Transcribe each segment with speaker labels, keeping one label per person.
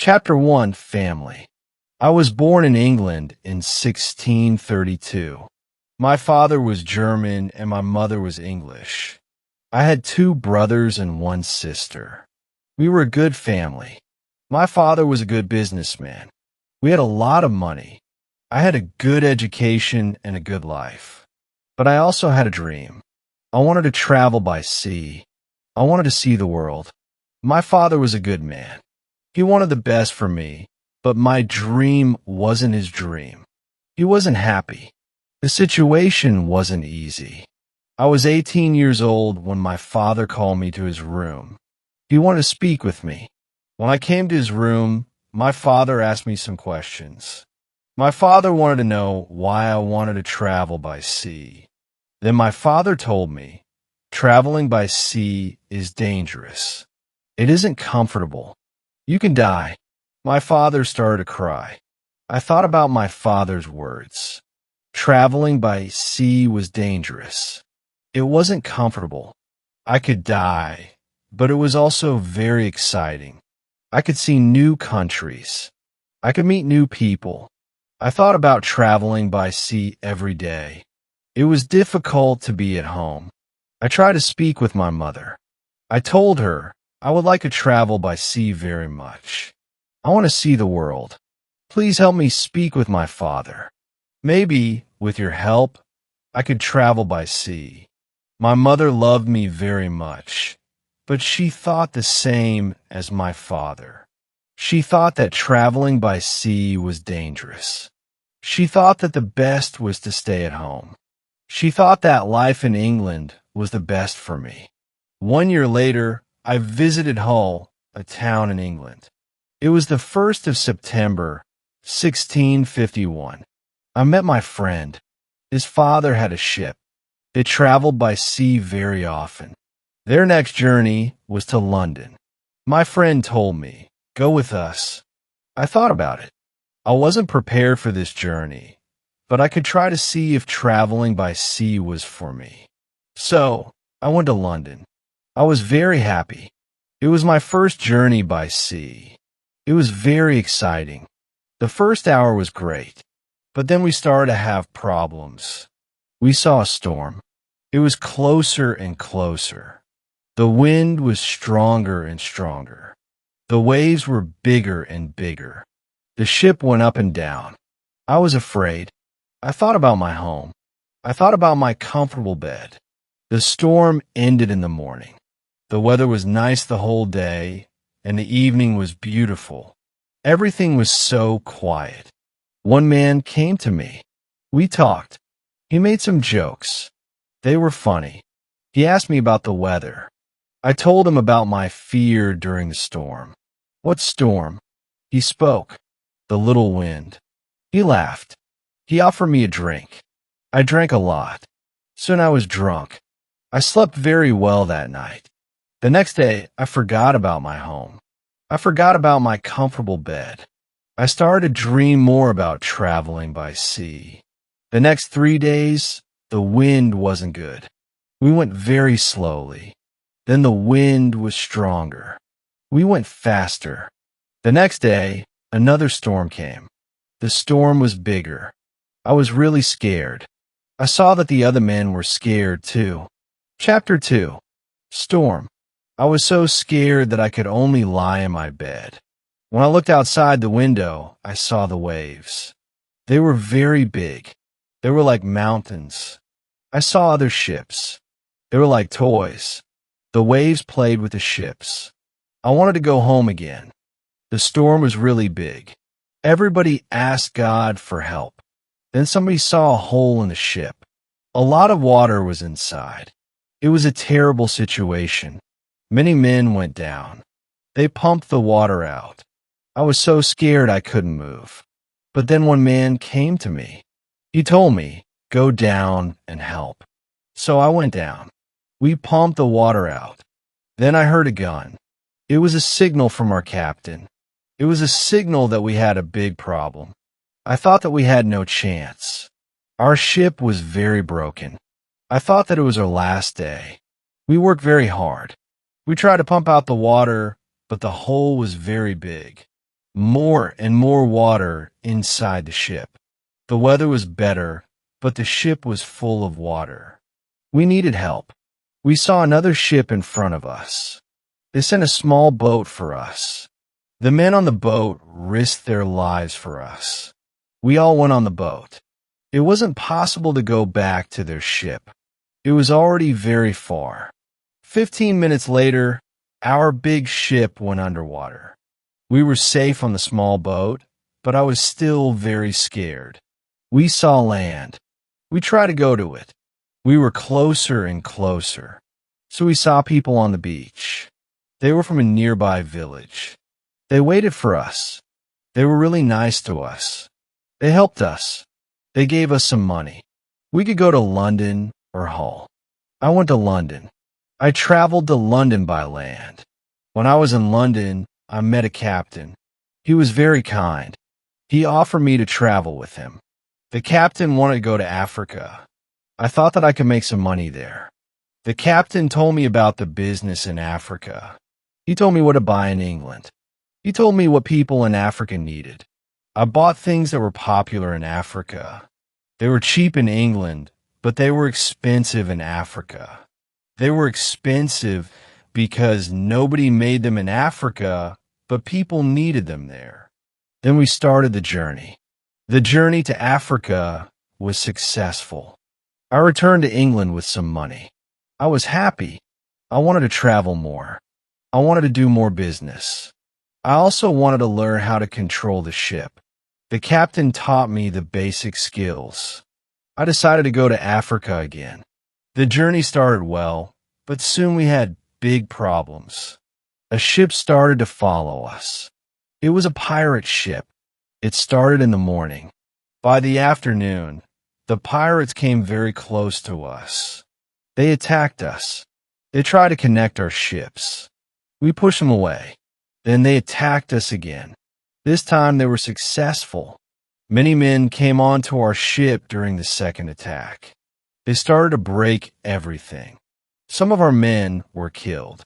Speaker 1: Chapter 1, Family. I was born in England in 1632. My father was German and my mother was English. I had two brothers and one sister. We were a good family. My father was a good businessman. We had a lot of money. I had a good education and a good life. But I also had a dream. I wanted to travel by sea. I wanted to see the world. My father was a good man. He wanted the best for me, but my dream wasn't his dream. He wasn't happy. The situation wasn't easy. I was 18 years old when my father called me to his room. He wanted to speak with me. When I came to his room, my father asked me some questions. My father wanted to know why I wanted to travel by sea. Then my father told me, traveling by sea is dangerous. It isn't comfortable. You can die. My father started to cry. I thought about my father's words. Traveling by sea was dangerous. It wasn't comfortable. I could die, but it was also very exciting. I could see new countries. I could meet new people. I thought about traveling by sea every day. It was difficult to be at home. I tried to speak with my mother. I told her I would like to travel by sea very much. I want to see the world. Please help me speak with my father. Maybe, with your help, I could travel by sea. My mother loved me very much, but she thought the same as my father. She thought that traveling by sea was dangerous. She thought that the best was to stay at home. She thought that life in England was the best for me. 1 year later, I visited Hull, a town in England. It was the 1st of September, 1651. I met my friend. His father had a ship. It traveled by sea very often. Their next journey was to London. My friend told me, "Go with us." I thought about it. I wasn't prepared for this journey, but I could try to see if traveling by sea was for me. So, I went to London. I was very happy. It was my first journey by sea. It was very exciting. The first hour was great, but then we started to have problems. We saw a storm. It was closer and closer. The wind was stronger and stronger. The waves were bigger and bigger. The ship went up and down. I was afraid. I thought about my home. I thought about my comfortable bed. The storm ended in the morning. The weather was nice the whole day, and the evening was beautiful. Everything was so quiet. One man came to me. We talked. He made some jokes. They were funny. He asked me about the weather. I told him about my fear during the storm. What storm? He spoke. The little wind. He laughed. He offered me a drink. I drank a lot. Soon I was drunk. I slept very well that night. The next day, I forgot about my home. I forgot about my comfortable bed. I started to dream more about traveling by sea. The next 3 days, the wind wasn't good. We went very slowly. Then the wind was stronger. We went faster. The next day, another storm came. The storm was bigger. I was really scared. I saw that the other men were scared too. Chapter 2. Storm. I was so scared that I could only lie in my bed. When I looked outside the window, I saw the waves. They were very big. They were like mountains. I saw other ships. They were like toys. The waves played with the ships. I wanted to go home again. The storm was really big. Everybody asked God for help. Then somebody saw a hole in the ship. A lot of water was inside. It was a terrible situation. Many men went down. They pumped the water out. I was so scared I couldn't move. But then one man came to me. He told me, "Go down and help." So I went down. We pumped the water out. Then I heard a gun. It was a signal from our captain. It was a signal that we had a big problem. I thought that we had no chance. Our ship was very broken. I thought that it was our last day. We worked very hard. We tried to pump out the water, but the hole was very big. More and more water inside the ship. The weather was better, but the ship was full of water. We needed help. We saw another ship in front of us. They sent a small boat for us. The men on the boat risked their lives for us. We all went on the boat. It wasn't possible to go back to their ship. It was already very far. 15 minutes later, our big ship went underwater. We were safe on the small boat, but I was still very scared. We saw land. We tried to go to it. We were closer and closer. So we saw people on the beach. They were from a nearby village. They waited for us. They were really nice to us. They helped us. They gave us some money. We could go to London or Hull. I went to London. I traveled to London by land. When I was in London, I met a captain. He was very kind. He offered me to travel with him. The captain wanted to go to Africa. I thought that I could make some money there. The captain told me about the business in Africa. He told me what to buy in England. He told me what people in Africa needed. I bought things that were popular in Africa. They were cheap in England, but they were expensive in Africa. They were expensive because nobody made them in Africa, but people needed them there. Then we started the journey. The journey to Africa was successful. I returned to England with some money. I was happy. I wanted to travel more. I wanted to do more business. I also wanted to learn how to control the ship. The captain taught me the basic skills. I decided to go to Africa again. The journey started well, but soon we had big problems. A ship started to follow us. It was a pirate ship. It started in the morning. By the afternoon, the pirates came very close to us. They attacked us. They tried to connect our ships. We pushed them away. Then they attacked us again. This time they were successful. Many men came onto our ship during the second attack. They started to break everything. Some of our men were killed.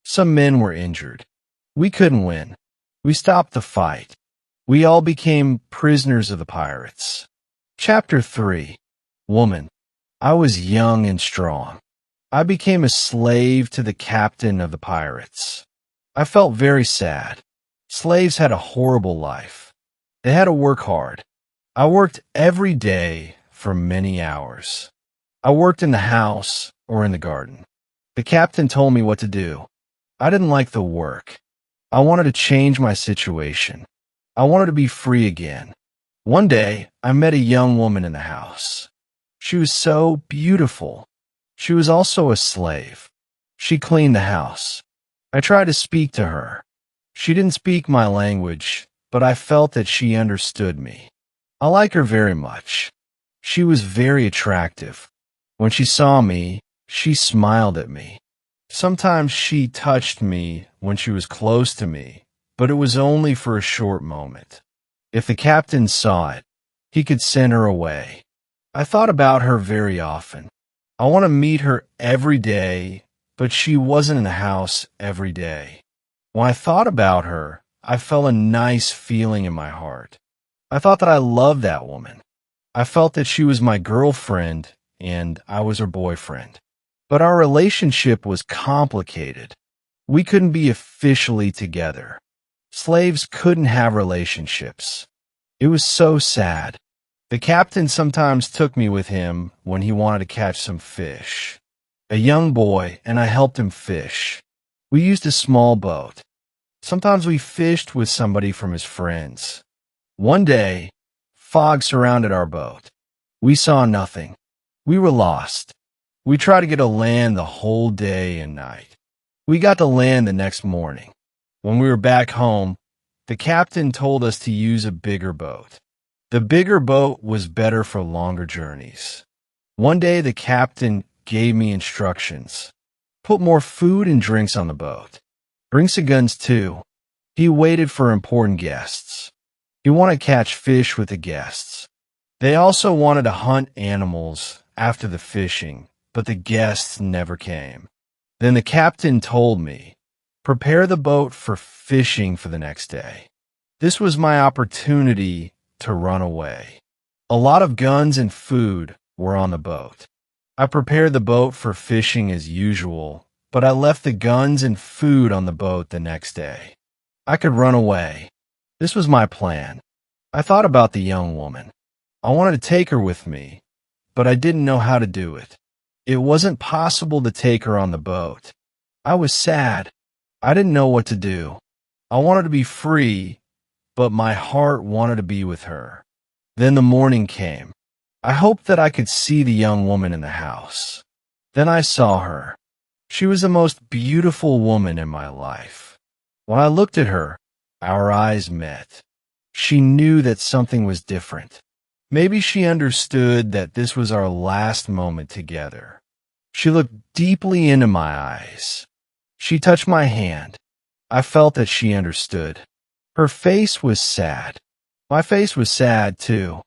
Speaker 1: Some men were injured. We couldn't win. We stopped the fight. We all became prisoners of the pirates. Chapter 3. Woman. I was young and strong. I became a slave to the captain of the pirates. I felt very sad. Slaves had a horrible life. They had to work hard. I worked every day for many hours. I worked in the house or in the garden. The captain told me what to do. I didn't like the work. I wanted to change my situation. I wanted to be free again. One day, I met a young woman in the house. She was so beautiful. She was also a slave. She cleaned the house. I tried to speak to her. She didn't speak my language, but I felt that she understood me. I like her very much. She was very attractive. When she saw me, she smiled at me. Sometimes she touched me when she was close to me, but it was only for a short moment. If the captain saw it, he could send her away. I thought about her very often. I want to meet her every day, but she wasn't in the house every day. When I thought about her, I felt a nice feeling in my heart. I thought that I loved that woman. I felt that she was my girlfriend and I was her boyfriend. But our relationship was complicated. We couldn't be officially together. Slaves couldn't have relationships. It was so sad. The captain sometimes took me with him when he wanted to catch some fish. A young boy, and I helped him fish. We used a small boat. Sometimes we fished with somebody from his friends. One day, fog surrounded our boat. We saw nothing. We were lost. We tried to get to land the whole day and night. We got to land the next morning. When we were back home, the captain told us to use a bigger boat. The bigger boat was better for longer journeys. One day the captain gave me instructions. Put more food and drinks on the boat. Bring some guns too. He waited for important guests. He wanted to catch fish with the guests. They also wanted to hunt animals after the fishing, but the guests never came. Then the captain told me, prepare the boat for fishing for the next day. This was my opportunity to run away. A lot of guns and food were on the boat. I prepared the boat for fishing as usual, but I left the guns and food on the boat the next day. I could run away. This was my plan. I thought about the young woman. I wanted to take her with me, but I didn't know how to do it. It wasn't possible to take her on the boat. I was sad. I didn't know what to do. I wanted to be free, but my heart wanted to be with her. Then the morning came. I hoped that I could see the young woman in the house. Then I saw her. She was the most beautiful woman in my life. When I looked at her, our eyes met. She knew that something was different. Maybe she understood that this was our last moment together. She looked deeply into my eyes. She touched my hand. I felt that she understood. Her face was sad. My face was sad, too.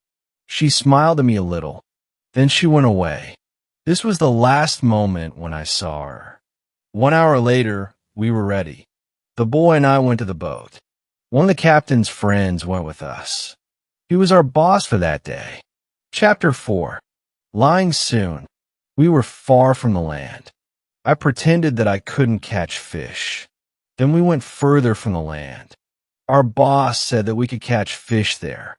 Speaker 1: She smiled at me a little. Then she went away. This was the last moment when I saw her. 1 hour later, we were ready. The boy and I went to the boat. One of the captain's friends went with us. He was our boss for that day. Chapter 4. Lying soon. We were far from the land. I pretended that I couldn't catch fish. Then we went further from the land. Our boss said that we could catch fish there.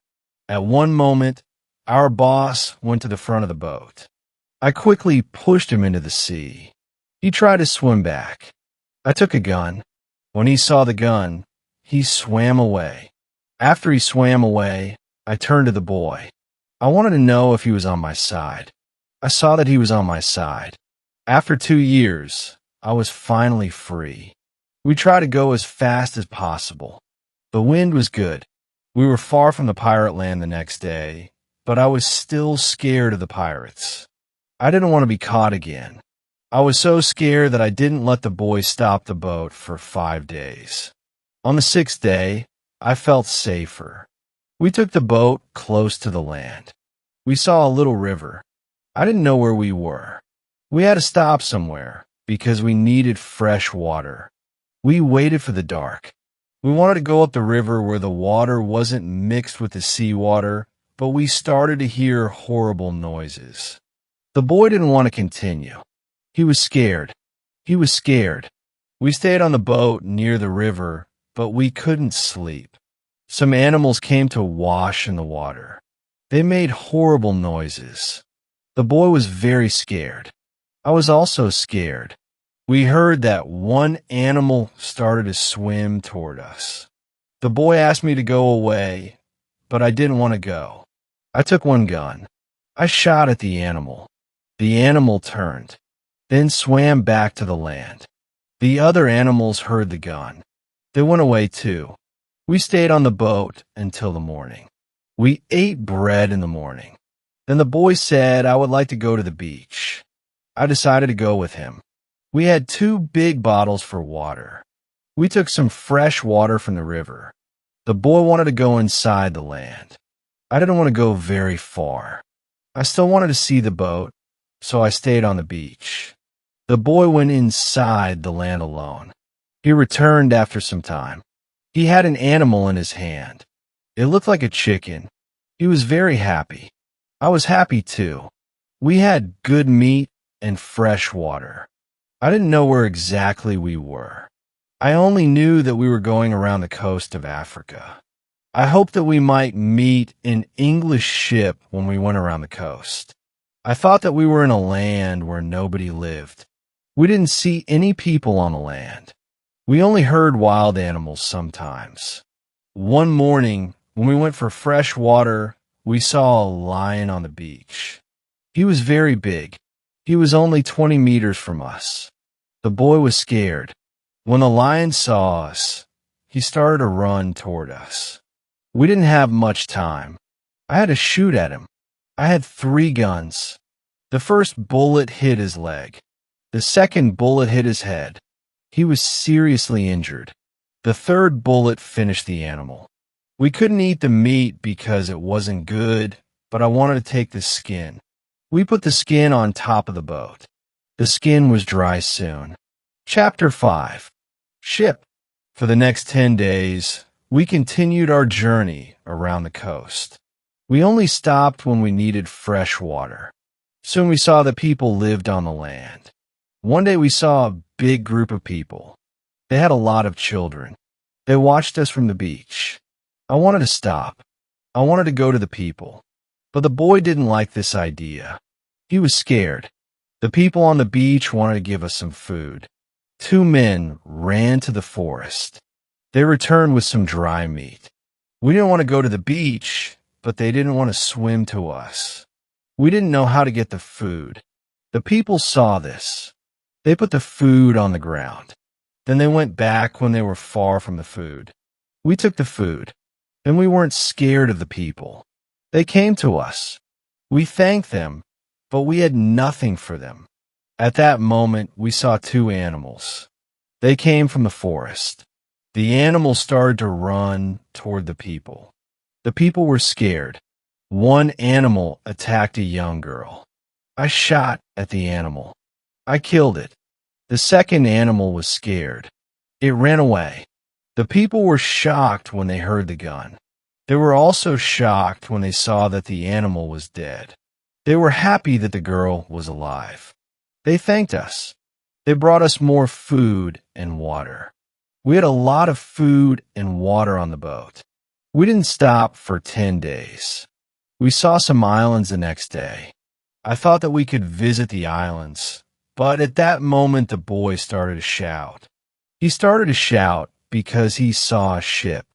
Speaker 1: At one moment, our boss went to the front of the boat. I quickly pushed him into the sea. He tried to swim back. I took a gun. When he saw the gun, he swam away. After he swam away, I turned to the boy. I wanted to know if he was on my side. I saw that he was on my side. After 2 years, I was finally free. We tried to go as fast as possible. The wind was good. We were far from the pirate land the next day, but I was still scared of the pirates. I didn't want to be caught again. I was so scared that I didn't let the boy stop the boat for 5 days. On the 6th day, I felt safer. We took the boat close to the land. We saw a little river. I didn't know where we were. We had to stop somewhere because we needed fresh water. We waited for the dark. We wanted to go up the river where the water wasn't mixed with the seawater, but we started to hear horrible noises. The boy didn't want to continue. He was scared. He was scared. We stayed on the boat near the river, but we couldn't sleep. Some animals came to wash in the water. They made horrible noises. The boy was very scared. I was also scared. We heard that one animal started to swim toward us. The boy asked me to go away, but I didn't want to go. I took one gun. I shot at the animal. The animal turned, then swam back to the land. The other animals heard the gun. They went away too. We stayed on the boat until the morning. We ate bread in the morning. Then the boy said I would like to go to the beach. I decided to go with him. We had 2 big bottles for water. We took some fresh water from the river. The boy wanted to go inside the land. I didn't want to go very far. I still wanted to see the boat, so I stayed on the beach. The boy went inside the land alone. He returned after some time. He had an animal in his hand. It looked like a chicken. He was very happy. I was happy too. We had good meat and fresh water. I didn't know where exactly we were. I only knew that we were going around the coast of Africa. I hoped that we might meet an English ship when we went around the coast. I thought that we were in a land where nobody lived. We didn't see any people on the land. We only heard wild animals sometimes. One morning, when we went for fresh water, we saw a lion on the beach. He was very big. He was only 20 meters from us. The boy was scared. When the lion saw us, he started to run toward us. We didn't have much time. I had to shoot at him. I had 3 guns. The first bullet hit his leg. The second bullet hit his head. He was seriously injured. The third bullet finished the animal. We couldn't eat the meat because it wasn't good, but I wanted to take the skin. We put the skin on top of the boat. The skin was dry soon. Chapter 5. Ship. For the next 10 days, We continued our journey around the coast. We only stopped when we needed fresh water. Soon we saw that people lived on the land. One day we saw a big group of people. They had a lot of children. They watched us from the beach. I wanted to stop. I wanted to go to the people. But the boy didn't like this idea. He was scared. The people on the beach wanted to give us some food. Two men ran to the forest. They returned with some dry meat. We didn't want to go to the beach, but they didn't want to swim to us. We didn't know how to get the food. The people saw this. They put the food on the ground. Then they went back when they were far from the food. We took the food. Then we weren't scared of the people. They came to us. We thanked them, but we had nothing for them. At that moment, we saw two animals. They came from the forest. The animals started to run toward the people. The people were scared. One animal attacked a young girl. I shot at the animal. I killed it. The second animal was scared. It ran away. The people were shocked when they heard the gun. They were also shocked when they saw that the animal was dead. They were happy that the girl was alive. They thanked us. They brought us more food and water. We had a lot of food and water on the boat. We didn't stop for 10 days. We saw some islands the next day. I thought that we could visit the islands, but at that moment the boy started to shout. He started to shout because he saw a ship.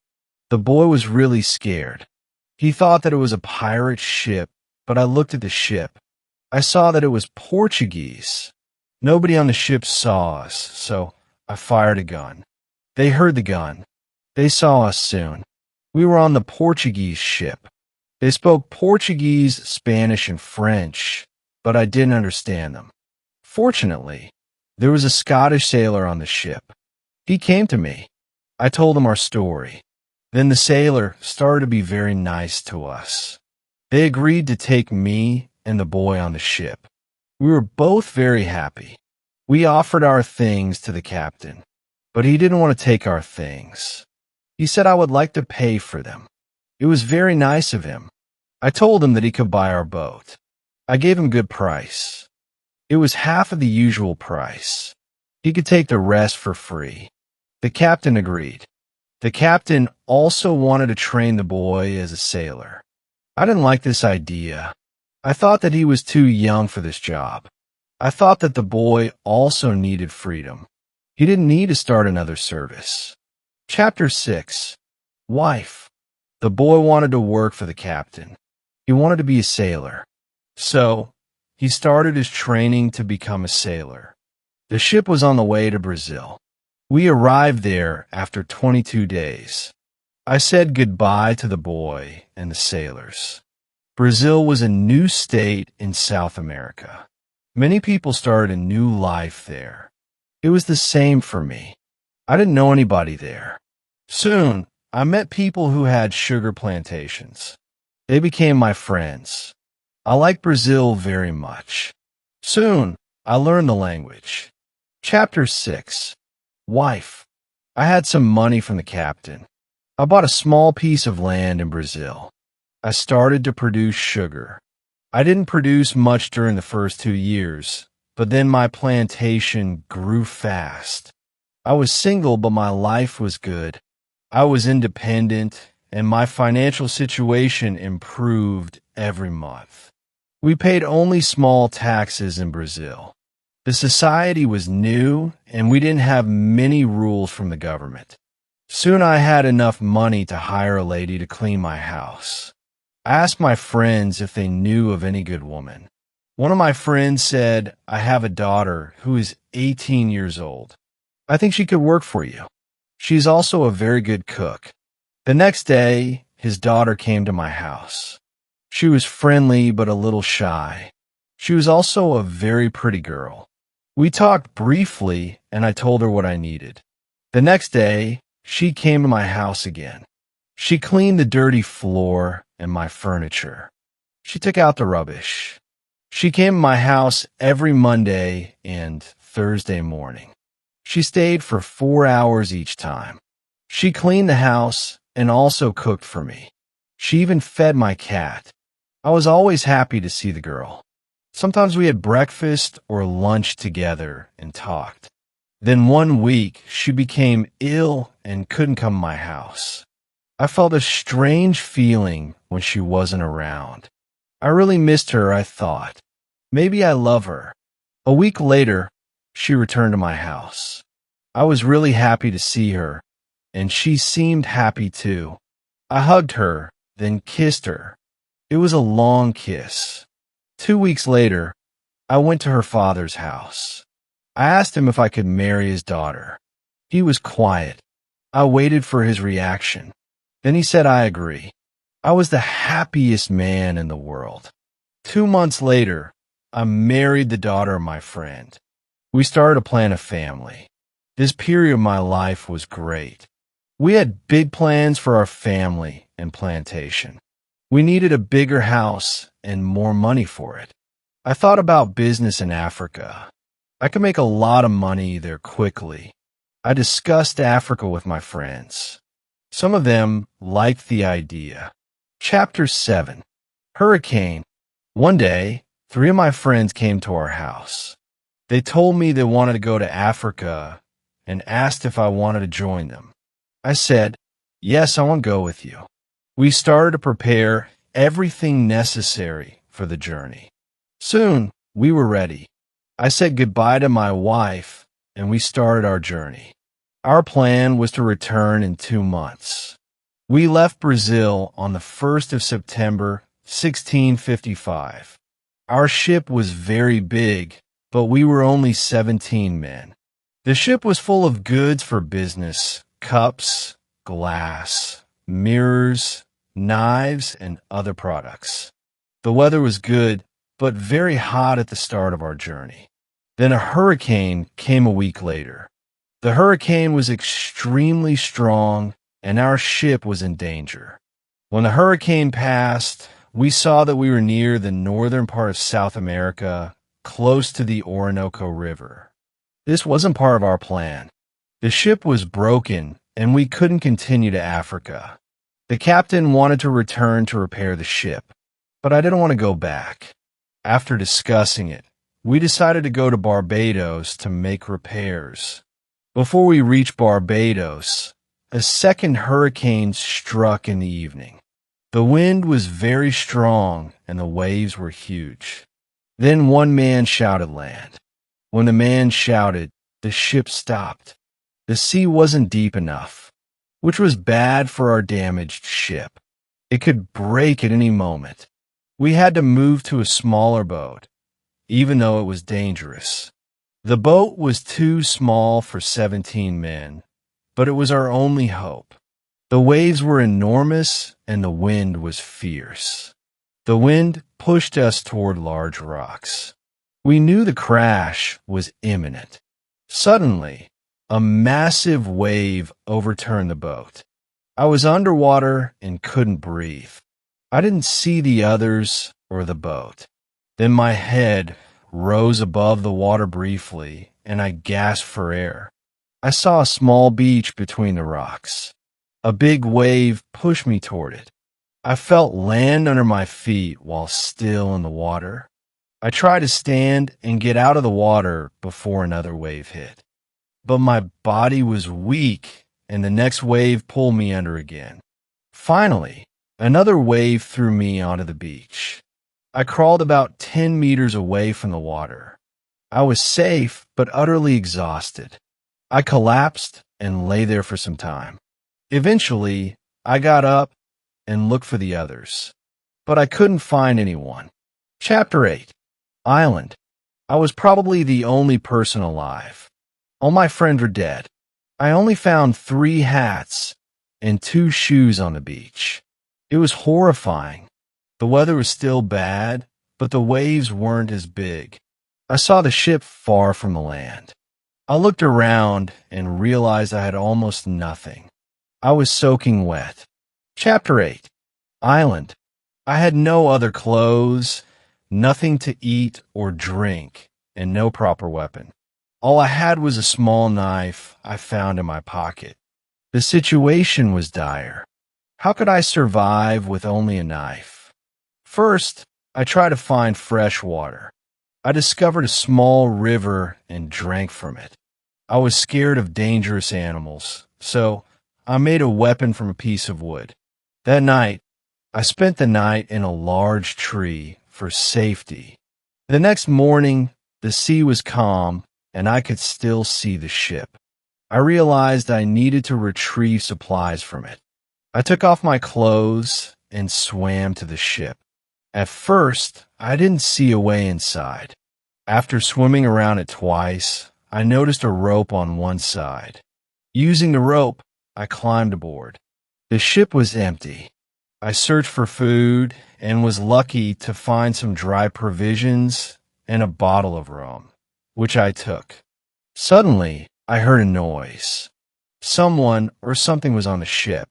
Speaker 1: The boy was really scared. He thought that it was a pirate ship, but I looked at the ship. I saw that it was Portuguese. Nobody on the ship saw us, so I fired a gun. They heard the gun. They saw us soon. We were on the Portuguese ship. They spoke Portuguese, Spanish, and French, but I didn't understand them. Fortunately, there was a Scottish sailor on the ship. He came to me. I told him our story. Then the sailor started to be very nice to us. They agreed to take me and the boy on the ship. We were both very happy. We offered our things to the captain, but he didn't want to take our things. He said I would like to pay for them. It was very nice of him. I told him that he could buy our boat. I gave him a good price. It was half of the usual price. He could take the rest for free. The captain agreed. The captain also wanted to train the boy as a sailor. I didn't like this idea. I thought that he was too young for this job. I thought that the boy also needed freedom. He didn't need to start another service. Chapter 6. Wife. The boy wanted to work for the captain. He wanted to be a sailor. So, he started his training to become a sailor. The ship was on the way to Brazil. We arrived there after 22 days. I said goodbye to the boy and the sailors. Brazil was a new state in South America. Many people started a new life there. It was the same for me. I didn't know anybody there. Soon, I met people who had sugar plantations. They became my friends. I liked Brazil very much. Soon, I learned the language. Chapter 6. Wife. I had some money from the captain. I bought a small piece of land in Brazil. I started to produce sugar. I didn't produce much during the first 2 years, but then my plantation grew fast. I was single, but my life was good. I was independent, and my financial situation improved every month. We paid only small taxes in Brazil. The society was new, and we didn't have many rules from the government. Soon I had enough money to hire a lady to clean my house. I asked my friends if they knew of any good woman. One of my friends said, I have a daughter who is 18 years old. I think she could work for you. She's also a very good cook. The next day, his daughter came to my house. She was friendly but a little shy. She was also a very pretty girl. We talked briefly, and I told her what I needed. The next day, she came to my house again. She cleaned the dirty floor and my furniture. She took out the rubbish. She came to my house every Monday and Thursday morning. She stayed for 4 hours each time. She cleaned the house and also cooked for me. She even fed my cat. I was always happy to see the girl. Sometimes we had breakfast or lunch together and talked. Then one week, she became ill and couldn't come to my house. I felt a strange feeling when she wasn't around. I really missed her, I thought. Maybe I love her. A week later, she returned to my house. I was really happy to see her, and she seemed happy too. I hugged her, then kissed her. It was a long kiss. 2 weeks later, I went to her father's house. I asked him if I could marry his daughter. He was quiet. I waited for his reaction. Then he said, I agree. I was the happiest man in the world. 2 months later, I married the daughter of my friend. We started to plan a family. This period of my life was great. We had big plans for our family and plantation. We needed a bigger house and more money for it. I thought about business in Africa. I could make a lot of money there quickly. I discussed Africa with my friends. Some of them liked the idea. Chapter 7. Hurricane. One day, 3 of my friends came to our house. They told me they wanted to go to Africa and asked if I wanted to join them. I said, yes, I want to go with you. We started to prepare everything necessary for the journey. Soon, we were ready. I said goodbye to my wife, and we started our journey. Our plan was to return in 2 months. We left Brazil on the 1st of September, 1655. Our ship was very big, but we were only 17 men. The ship was full of goods for business, cups, glass, mirrors, knives, and other products. The weather was good, but very hot at the start of our journey. Then a hurricane came a week later. The hurricane was extremely strong, and our ship was in danger. When the hurricane passed, we saw that we were near the northern part of South America, close to the Orinoco River. This wasn't part of our plan. The ship was broken, and we couldn't continue to Africa. The captain wanted to return to repair the ship, but I didn't want to go back. After discussing it, we decided to go to Barbados to make repairs. Before we reached Barbados, a second hurricane struck in the evening. The wind was very strong and the waves were huge. Then one man shouted land. When the man shouted, the ship stopped. The sea wasn't deep enough, which was bad for our damaged ship. It could break at any moment. We had to move to a smaller boat, even though it was dangerous. The boat was too small for 17 men, but it was our only hope. The waves were enormous and the wind was fierce. The wind pushed us toward large rocks. We knew the crash was imminent. Suddenly, a massive wave overturned the boat. I was underwater and couldn't breathe. I didn't see the others or the boat. Then my head rose above the water briefly, and I gasped for air. I saw a small beach between the rocks. A big wave pushed me toward it. I felt land under my feet while still in the water. I tried to stand and get out of the water before another wave hit. But my body was weak, and the next wave pulled me under again. Finally, another wave threw me onto the beach. I crawled about 10 meters away from the water. I was safe, but utterly exhausted. I collapsed and lay there for some time. Eventually, I got up and looked for the others, but I couldn't find anyone. Chapter 8. Island. I was probably the only person alive. All my friends were dead. I only found 3 hats and 2 shoes on the beach. It was horrifying. The weather was still bad, but the waves weren't as big. I saw the ship far from the land. I looked around and realized I had almost nothing. I was soaking wet. Chapter 8. Island. I had no other clothes, nothing to eat or drink, and no proper weapon. All I had was a small knife I found in my pocket. The situation was dire. How could I survive with only a knife? First, I tried to find fresh water. I discovered a small river and drank from it. I was scared of dangerous animals, so I made a weapon from a piece of wood. That night, I spent the night in a large tree for safety. The next morning, the sea was calm, and I could still see the ship. I realized I needed to retrieve supplies from it. I took off my clothes and swam to the ship. At first, I didn't see a way inside. After swimming around it twice, I noticed a rope on one side. Using the rope, I climbed aboard. The ship was empty. I searched for food and was lucky to find some dry provisions and a bottle of rum, which I took. Suddenly, I heard a noise. Someone or something was on the ship.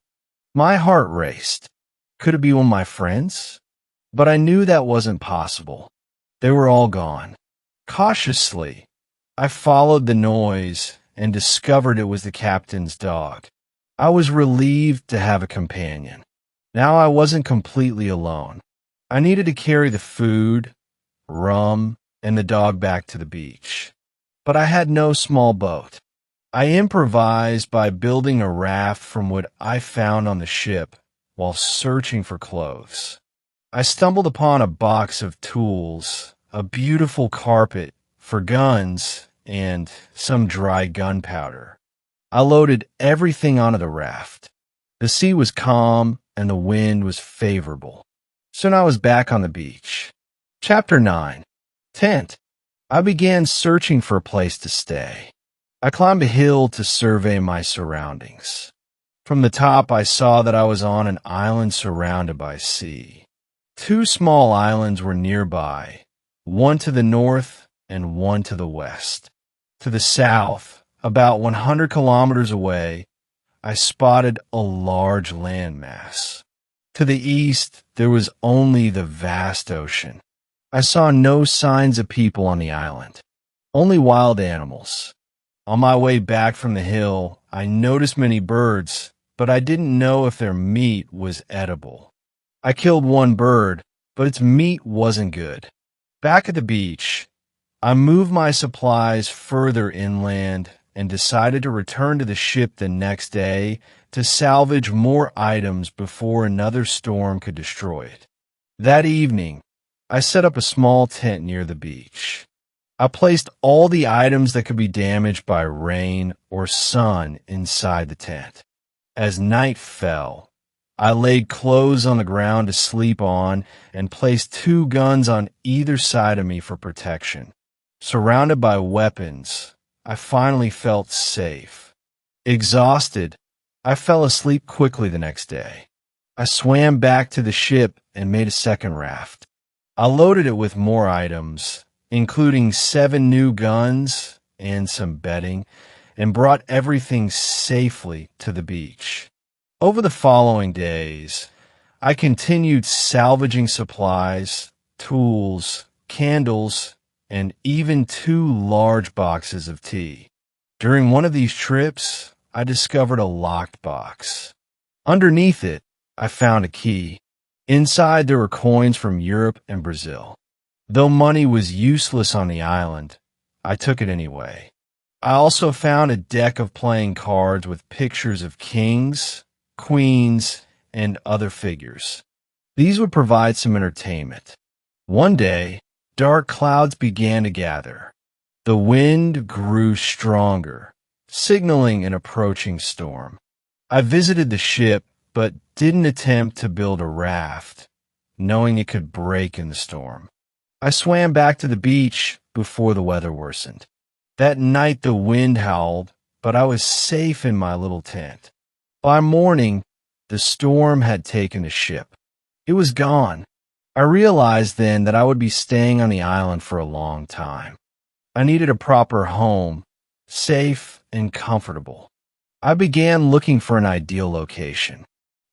Speaker 1: My heart raced. Could it be one of my friends? But I knew that wasn't possible. They were all gone. Cautiously, I followed the noise and discovered it was the captain's dog. I was relieved to have a companion. Now I wasn't completely alone. I needed to carry the food, rum, and the dog back to the beach. But I had no small boat. I improvised by building a raft from what I found on the ship while searching for clothes. I stumbled upon a box of tools, a beautiful carpet for guns, and some dry gunpowder. I loaded everything onto the raft. The sea was calm and the wind was favorable. Soon I was back on the beach. Chapter 9. Tent. I began searching for a place to stay. I climbed a hill to survey my surroundings. From the top, I saw that I was on an island surrounded by sea. Two small islands were nearby, one to the north and one to the west. To the south, about 100 kilometers away, I spotted a large landmass. To the east, there was only the vast ocean. I saw no signs of people on the island, only wild animals. On my way back from the hill, I noticed many birds, but I didn't know if their meat was edible. I killed one bird, but its meat wasn't good. Back at the beach, I moved my supplies further inland and decided to return to the ship the next day to salvage more items before another storm could destroy it. That evening, I set up a small tent near the beach. I placed all the items that could be damaged by rain or sun inside the tent. As night fell, I laid clothes on the ground to sleep on and placed 2 guns on either side of me for protection. Surrounded by weapons, I finally felt safe. Exhausted, I fell asleep quickly the next day. I swam back to the ship and made a second raft. I loaded it with more items, including 7 new guns and some bedding, and brought everything safely to the beach. Over the following days, I continued salvaging supplies, tools, candles, and even 2 large boxes of tea. During one of these trips, I discovered a locked box. Underneath it, I found a key. Inside, there were coins from Europe and Brazil. Though money was useless on the island, I took it anyway. I also found a deck of playing cards with pictures of kings, queens, and other figures. These would provide some entertainment. One day, dark clouds began to gather. The wind grew stronger, signaling an approaching storm. I visited the ship, but didn't attempt to build a raft, knowing it could break in the storm. I swam back to the beach before the weather worsened. That night the wind howled, but I was safe in my little tent. By morning, the storm had taken the ship. It was gone. I realized then that I would be staying on the island for a long time. I needed a proper home, safe and comfortable. I began looking for an ideal location.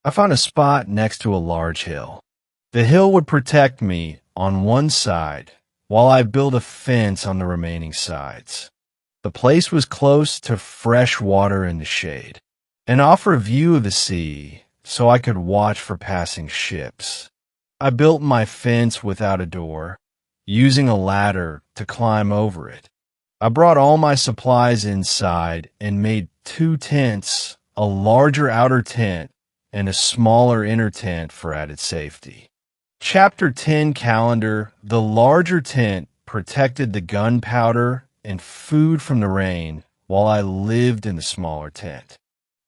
Speaker 1: I found a spot next to a large hill. The hill would protect me on one side while I built a fence on the remaining sides. The place was close to fresh water in the shade and offered a view of the sea, so I could watch for passing ships. I built my fence without a door, using a ladder to climb over it. I brought all my supplies inside and made 2 tents, a larger outer tent and a smaller inner tent for added safety. Chapter 10 Calendar. The larger tent protected the gunpowder and food from the rain, while I lived in the smaller tent.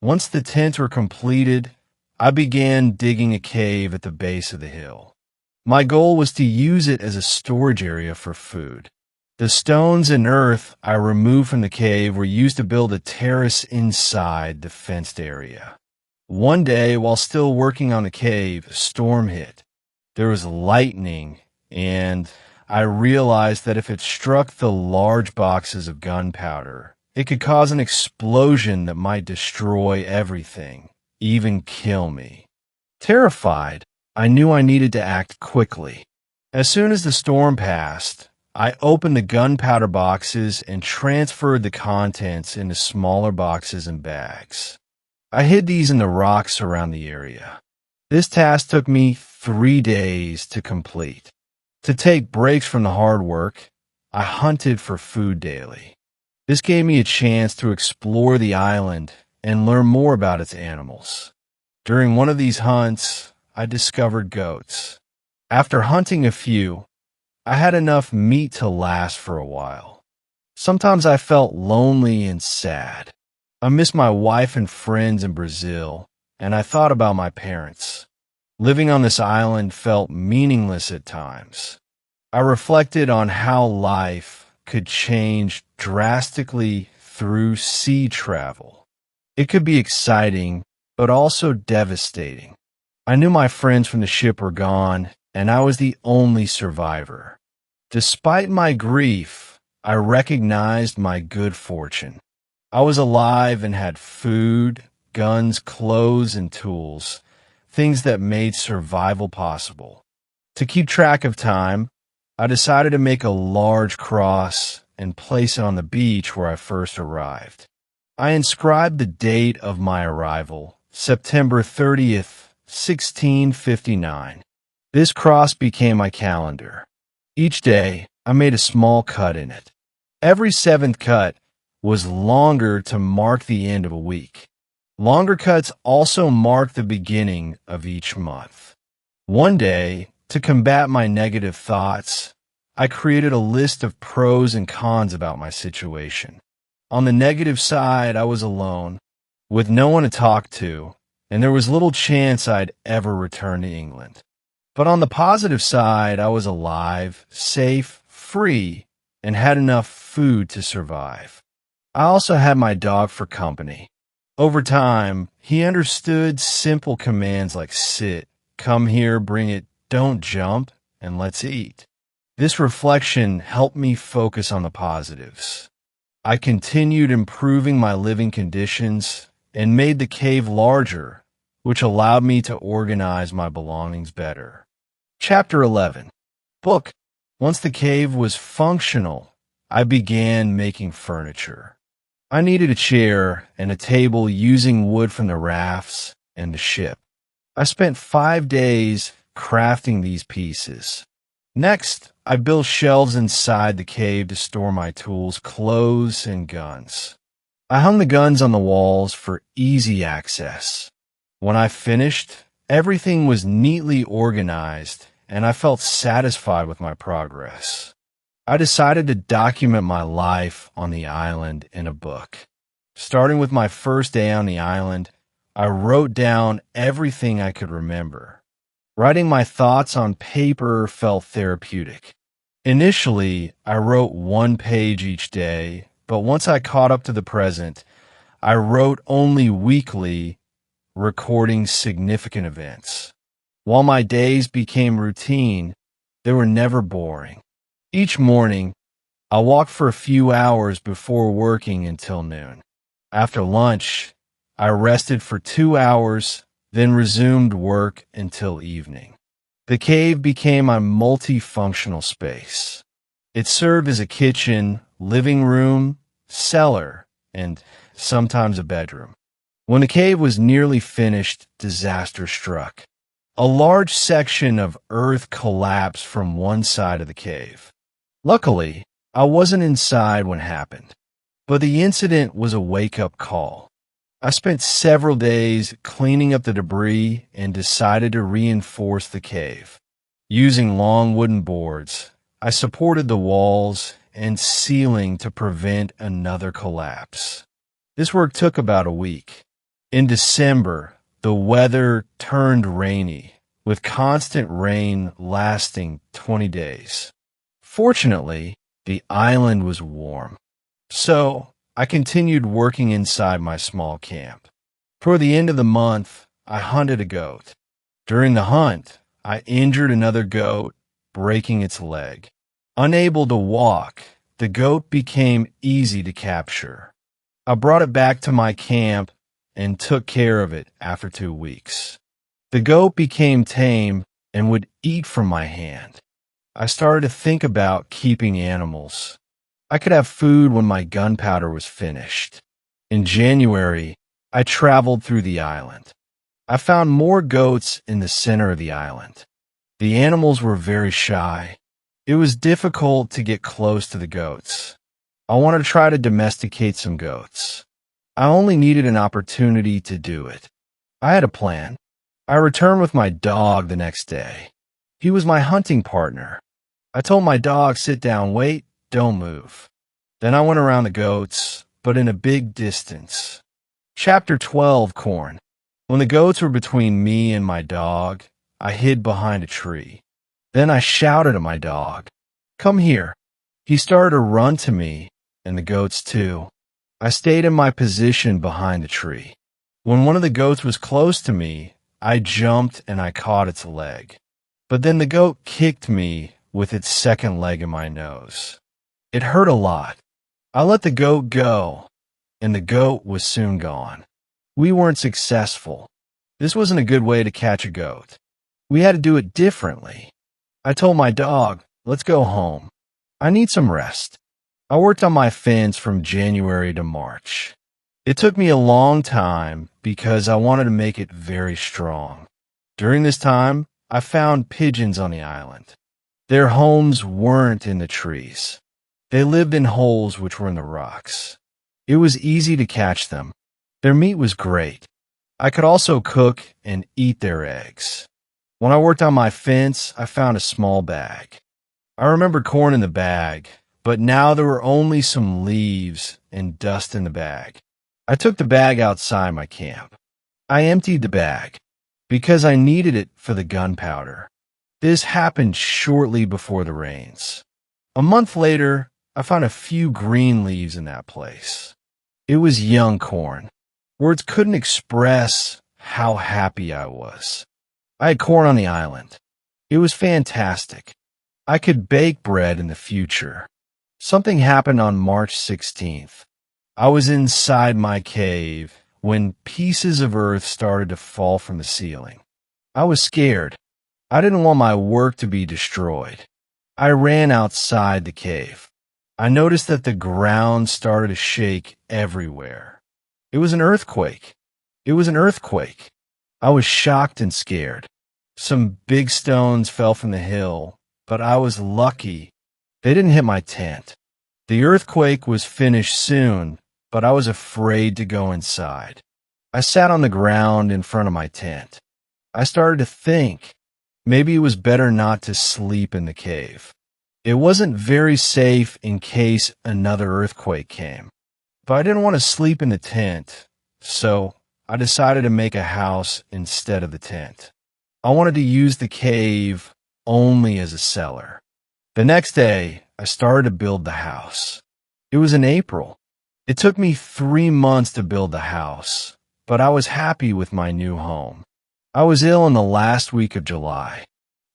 Speaker 1: Once the tents were completed, I began digging a cave at the base of the hill. My goal was to use it as a storage area for food. The stones and earth I removed from the cave were used to build a terrace inside the fenced area. One day, while still working on the cave, a storm hit. There was lightning, and I realized that if it struck the large boxes of gunpowder, it could cause an explosion that might destroy everything, even kill me. Terrified, I knew I needed to act quickly. As soon as the storm passed, I opened the gunpowder boxes and transferred the contents into smaller boxes and bags. I hid these in the rocks around the area. This task took me 3 days to complete. To take breaks from the hard work, I hunted for food daily. This gave me a chance to explore the island and learn more about its animals. During one of these hunts, I discovered goats. After hunting a few, I had enough meat to last for a while. Sometimes I felt lonely and sad. I missed my wife and friends in Brazil, and I thought about my parents. Living on this island felt meaningless at times. I reflected on how life could change drastically through sea travel. It could be exciting, but also devastating. I knew my friends from the ship were gone, and I was the only survivor. Despite my grief, I recognized my good fortune. I was alive and had food, guns, clothes, and tools, things that made survival possible. To keep track of time, I decided to make a large cross and place it on the beach where I first arrived. I inscribed the date of my arrival, September 30th, 1659. This cross became my calendar. Each day, I made a small cut in it. Every 7th cut was longer to mark the end of a week. Longer cuts also mark the beginning of each month. One day, to combat my negative thoughts, I created a list of pros and cons about my situation. On the negative side, I was alone, with no one to talk to, and there was little chance I'd ever return to England. But on the positive side, I was alive, safe, free, and had enough food to survive. I also had my dog for company. Over time, he understood simple commands like sit, come here, bring it, don't jump, and let's eat. This reflection helped me focus on the positives. I continued improving my living conditions and made the cave larger, which allowed me to organize my belongings better. Chapter 11. Book. Once the cave was functional, I began making furniture. I needed a chair and a table using wood from the rafts and the ship. I spent 5 days crafting these pieces. Next, I built shelves inside the cave to store my tools, clothes, and guns. I hung the guns on the walls for easy access. When I finished, everything was neatly organized, and I felt satisfied with my progress. I decided to document my life on the island in a book. Starting with my first day on the island, I wrote down everything I could remember. Writing my thoughts on paper felt therapeutic. Initially, I wrote 1 page each day, but once I caught up to the present, I wrote only weekly, recording significant events. While my days became routine, they were never boring. Each morning, I walked for a few hours before working until noon. After lunch, I rested for 2 hours, then resumed work until evening. The cave became my multifunctional space. It served as a kitchen, living room, cellar, and sometimes a bedroom. When the cave was nearly finished, disaster struck. A large section of earth collapsed from one side of the cave. Luckily, I wasn't inside when it happened, but the incident was a wake-up call. I spent several days cleaning up the debris and decided to reinforce the cave. Using long wooden boards, I supported the walls and ceiling to prevent another collapse. This work took about a week. In December, the weather turned rainy, with constant rain lasting 20 days. Fortunately, the island was warm, so I continued working inside my small camp. Toward the end of the month, I hunted a goat. During the hunt, I injured another goat, breaking its leg. Unable to walk, the goat became easy to capture. I brought it back to my camp and took care of it after 2 weeks. The goat became tame and would eat from my hand. I started to think about keeping animals. I could have food when my gunpowder was finished. In January, I traveled through the island. I found more goats in the center of the island. The animals were very shy. It was difficult to get close to the goats. I wanted to try to domesticate some goats. I only needed an opportunity to do it. I had a plan. I returned with my dog the next day. He was my hunting partner. I told my dog, sit down, wait, don't move. Then I went around the goats, but in a big distance. Chapter 12, Corn. When the goats were between me and my dog, I hid behind a tree. Then I shouted at my dog, come here. He started to run to me, and the goats too. I stayed in my position behind the tree. When one of the goats was close to me, I jumped and I caught its leg. But then the goat kicked me with its second leg in my nose. It hurt a lot. I let the goat go, and the goat was soon gone. We weren't successful. This wasn't a good way to catch a goat. We had to do it differently. I told my dog, let's go home. I need some rest. I worked on my fence from January to March. It took me a long time because I wanted to make it very strong. During this time, I found pigeons on the island. Their homes weren't in the trees. They lived in holes which were in the rocks. It was easy to catch them. Their meat was great. I could also cook and eat their eggs. When I worked on my fence, I found a small bag. I remembered corn in the bag, but now there were only some leaves and dust in the bag. I took the bag outside my camp. I emptied the bag because I needed it for the gunpowder. This happened shortly before the rains. A month later, I found a few green leaves in that place. It was young corn. Words couldn't express how happy I was. I had corn on the island. It was fantastic. I could bake bread in the future. Something happened on March 16th. I was inside my cave when pieces of earth started to fall from the ceiling. I was scared. I didn't want my work to be destroyed. I ran outside the cave. I noticed that the ground started to shake everywhere. It was an earthquake. It was an earthquake. I was shocked and scared. Some big stones fell from the hill, but I was lucky. They didn't hit my tent. The earthquake was finished soon, but I was afraid to go inside. I sat on the ground in front of my tent. I started to think, maybe it was better not to sleep in the cave. It wasn't very safe in case another earthquake came. But I didn't want to sleep in the tent, so I decided to make a house instead of the tent. I wanted to use the cave only as a cellar. The next day, I started to build the house. It was in April. It took me 3 months to build the house, but I was happy with my new home. I was ill in the last week of July.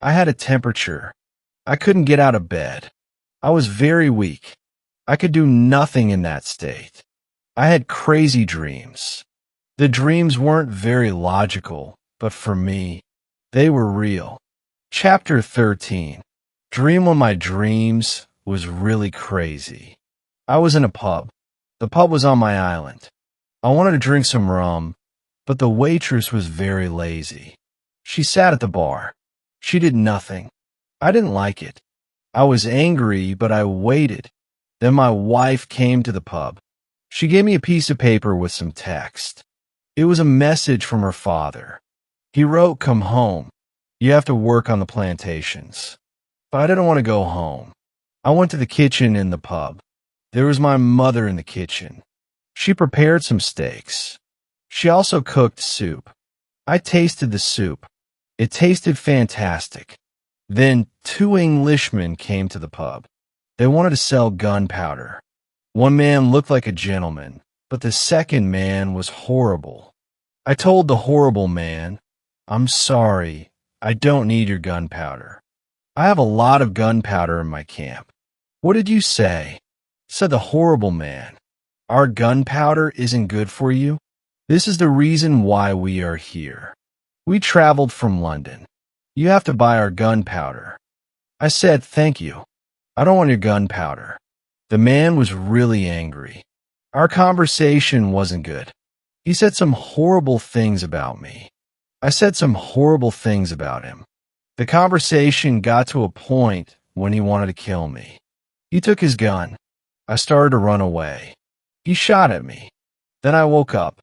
Speaker 1: I had a temperature. I couldn't get out of bed. I was very weak. I could do nothing in that state. I had crazy dreams. The dreams weren't very logical, but for me, they were real. Chapter 13. Dream when my dreams was really crazy. I was in a pub. The pub was on my island. I wanted to drink some rum, but the waitress was very lazy. She sat at the bar. She did nothing. I didn't like it. I was angry, but I waited. Then my wife came to the pub. She gave me a piece of paper with some text. It was a message from her father. He wrote, "Come home. You have to work on the plantations." But I didn't want to go home. I went to the kitchen in the pub. There was my mother in the kitchen. She prepared some steaks. She also cooked soup. I tasted the soup. It tasted fantastic. Then 2 Englishmen came to the pub. They wanted to sell gunpowder. One man looked like a gentleman, but the second man was horrible. I told the horrible man, "I'm sorry, I don't need your gunpowder. I have a lot of gunpowder in my camp." "What did you say?" said the horrible man. "Our gunpowder isn't good for you? This is the reason why we are here. We traveled from London. You have to buy our gunpowder." I said, "Thank you. I don't want your gunpowder." The man was really angry. Our conversation wasn't good. He said some horrible things about me. I said some horrible things about him. The conversation got to a point when he wanted to kill me. He took his gun. I started to run away. He shot at me. Then I woke up.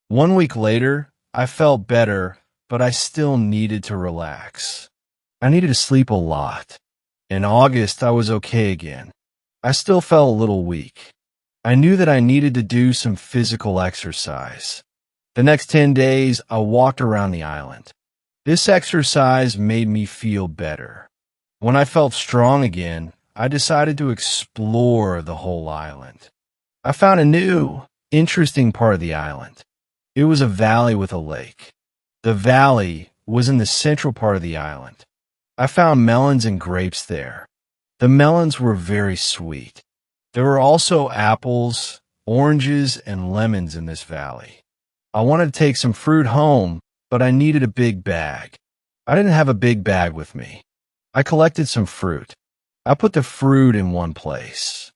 Speaker 1: 1 week later, I felt better, but I still needed to relax. I needed to sleep a lot. In August, I was okay again. I still felt a little weak. I knew that I needed to do some physical exercise. The next 10 days, I walked around the island. This exercise made me feel better. When I felt strong again, I decided to explore the whole island. I found a new, interesting part of the island. It was a valley with a lake. The valley was in the central part of the island. I found melons and grapes there. The melons were very sweet. There were also apples, oranges, and lemons in this valley. I wanted to take some fruit home, but I needed a big bag. I didn't have a big bag with me. I collected some fruit. I put the fruit in one place.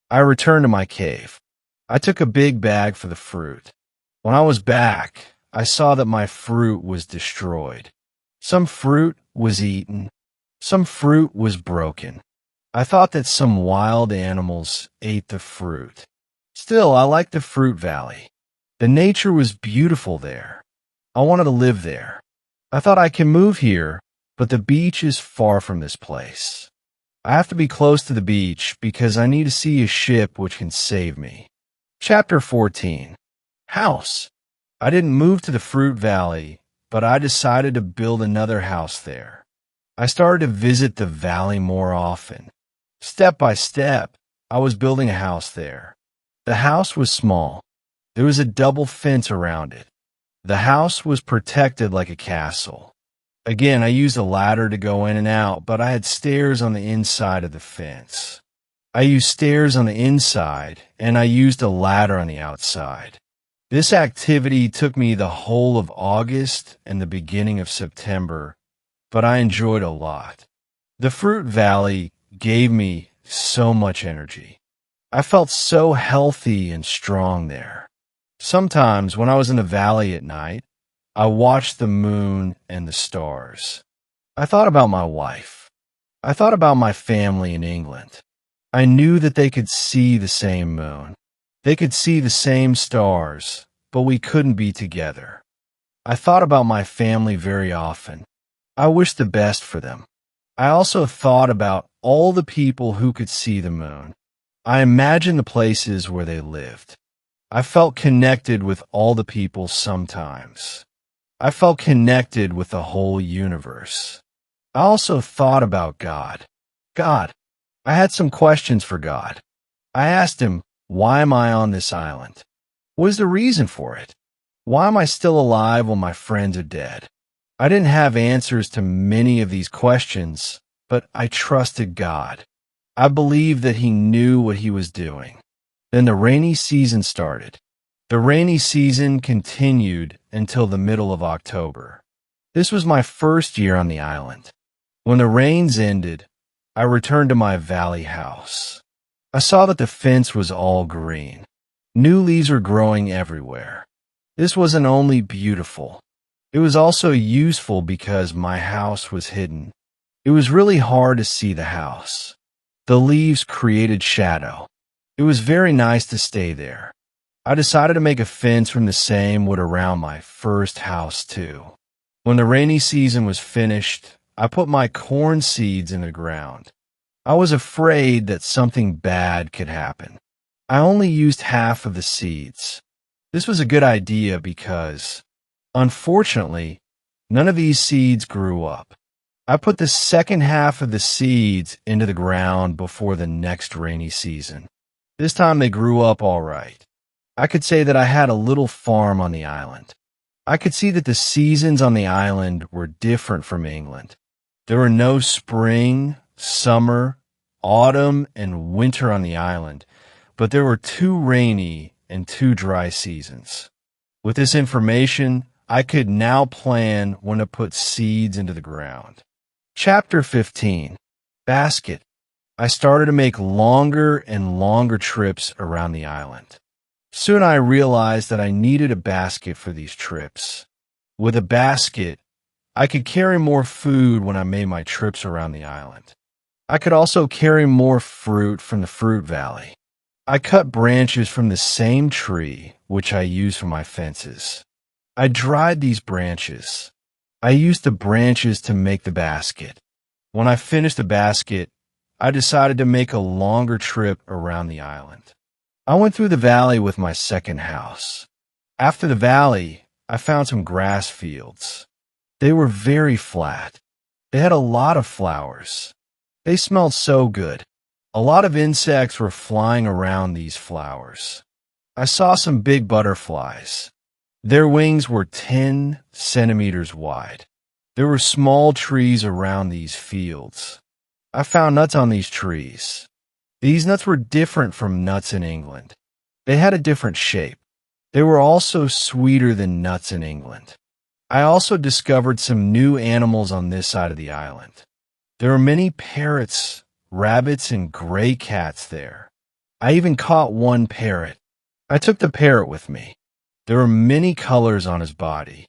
Speaker 1: I returned to my cave. I took a big bag for the fruit. When I was back, I saw that my fruit was destroyed. Some fruit was eaten. Some fruit was broken. I thought that some wild animals ate the fruit. Still, I liked the fruit valley. The nature was beautiful there. I wanted to live there. I thought I can move here, but the beach is far from this place. I have to be close to the beach because I need to see a ship which can save me. Chapter 14. House. I didn't move to the fruit valley, but I decided to build another house there. I started to visit the valley more often. Step by step, I was building a house there. The house was small. There was a double fence around it. The house was protected like a castle. Again, I used a ladder to go in and out, but I had stairs on the inside of the fence. I used stairs on the inside, and I used a ladder on the outside. This activity took me the whole of August and the beginning of September, but I enjoyed a lot. The fruit valley gave me so much energy. I felt so healthy and strong there. Sometimes when I was in the valley at night, I watched the moon and the stars. I thought about my wife. I thought about my family in England. I knew that they could see the same moon. They could see the same stars, but we couldn't be together. I thought about my family very often. I wished the best for them. I also thought about all the people who could see the moon. I imagined the places where they lived. I felt connected with all the people sometimes. I felt connected with the whole universe. I also thought about God. God. I had some questions for God. I asked him, why am I on this island? What is the reason for it? Why am I still alive when my friends are dead? I didn't have answers to many of these questions, but I trusted God. I believed that he knew what he was doing. Then the rainy season started. The rainy season continued until the middle of October. This was my first year on the island. When the rains ended, I returned to my valley house. I saw that the fence was all green. New leaves were growing everywhere. This wasn't only beautiful, it was also useful because my house was hidden. It was really hard to see the house. The leaves created shadow. It was very nice to stay there. I decided to make a fence from the same wood around my first house too. When the rainy season was finished, I put my corn seeds in the ground. I was afraid that something bad could happen. I only used half of the seeds. This was a good idea because, unfortunately, none of these seeds grew up. I put the second half of the seeds into the ground before the next rainy season. This time they grew up all right. I could say that I had a little farm on the island. I could see that the seasons on the island were different from England. There were no spring, summer, autumn, and winter on the island, but there were 2 rainy and 2 dry seasons. With this information, I could now plan when to put seeds into the ground. Chapter 15. Basket. I started to make longer and longer trips around the island. Soon I realized that I needed a basket for these trips. With a basket, I could carry more food when I made my trips around the island. I could also carry more fruit from the fruit valley. I cut branches from the same tree, which I used for my fences. I dried these branches. I used the branches to make the basket. When I finished the basket, I decided to make a longer trip around the island. I went through the valley with my second house. After the valley, I found some grass fields. They were very flat. They had a lot of flowers. They smelled so good. A lot of insects were flying around these flowers. I saw some big butterflies. Their wings were 10 centimeters wide. There were small trees around these fields. I found nuts on these trees. These nuts were different from nuts in England. They had a different shape. They were also sweeter than nuts in England. I also discovered some new animals on this side of the island. There were many parrots, rabbits, and gray cats there. I even caught one parrot. I took the parrot with me. There were many colors on his body.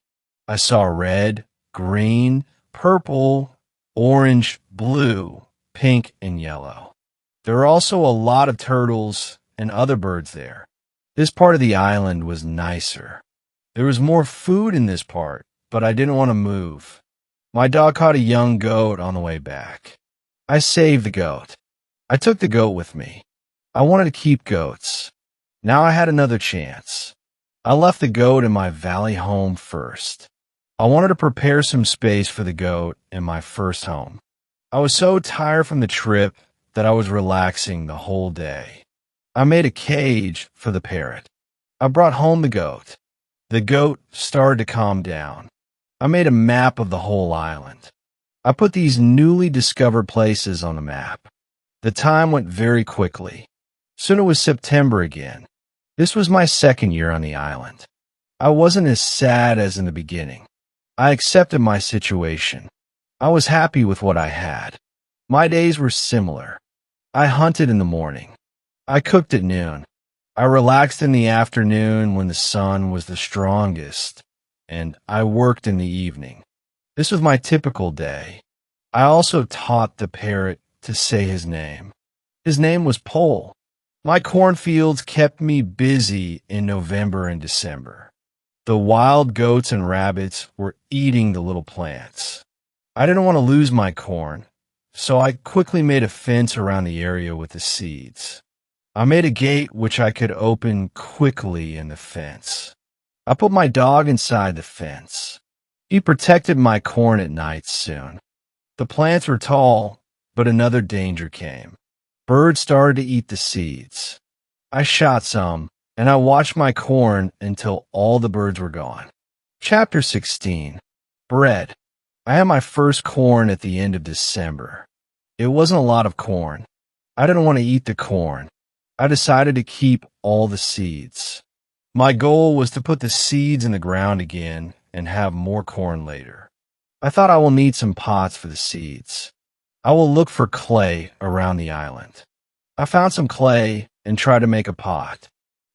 Speaker 1: I saw red, green, purple, orange, blue, pink, and yellow. There were also a lot of turtles and other birds there. This part of the island was nicer. There was more food in this part, but I didn't want to move. My dog caught a young goat on the way back. I saved the goat. I took the goat with me. I wanted to keep goats. Now I had another chance. I left the goat in my valley home first. I wanted to prepare some space for the goat in my first home. I was so tired from the trip that I was relaxing the whole day. I made a cage for the parrot. I brought home the goat. The goat started to calm down. I made a map of the whole island. I put these newly discovered places on the map. The time went very quickly. Soon it was September again. This was my second year on the island. I wasn't as sad as in the beginning. I accepted my situation. I was happy with what I had. My days were similar. I hunted in the morning. I cooked at noon. I relaxed in the afternoon when the sun was the strongest, and I worked in the evening. This was my typical day. I also taught the parrot to say his name. His name was Pole. My cornfields kept me busy in November and December. The wild goats and rabbits were eating the little plants. I didn't want to lose my corn, so I quickly made a fence around the area with the seeds. I made a gate which I could open quickly in the fence. I put my dog inside the fence. He protected my corn at night soon. The plants were tall, but another danger came. Birds started to eat the seeds. I shot some, and I watched my corn until all the birds were gone. Chapter 16. Bread. I had my first corn at the end of December. It wasn't a lot of corn. I didn't want to eat the corn. I decided to keep all the seeds. My goal was to put the seeds in the ground again and have more corn later. I thought I will need some pots for the seeds. I will look for clay around the island. I found some clay and tried to make a pot.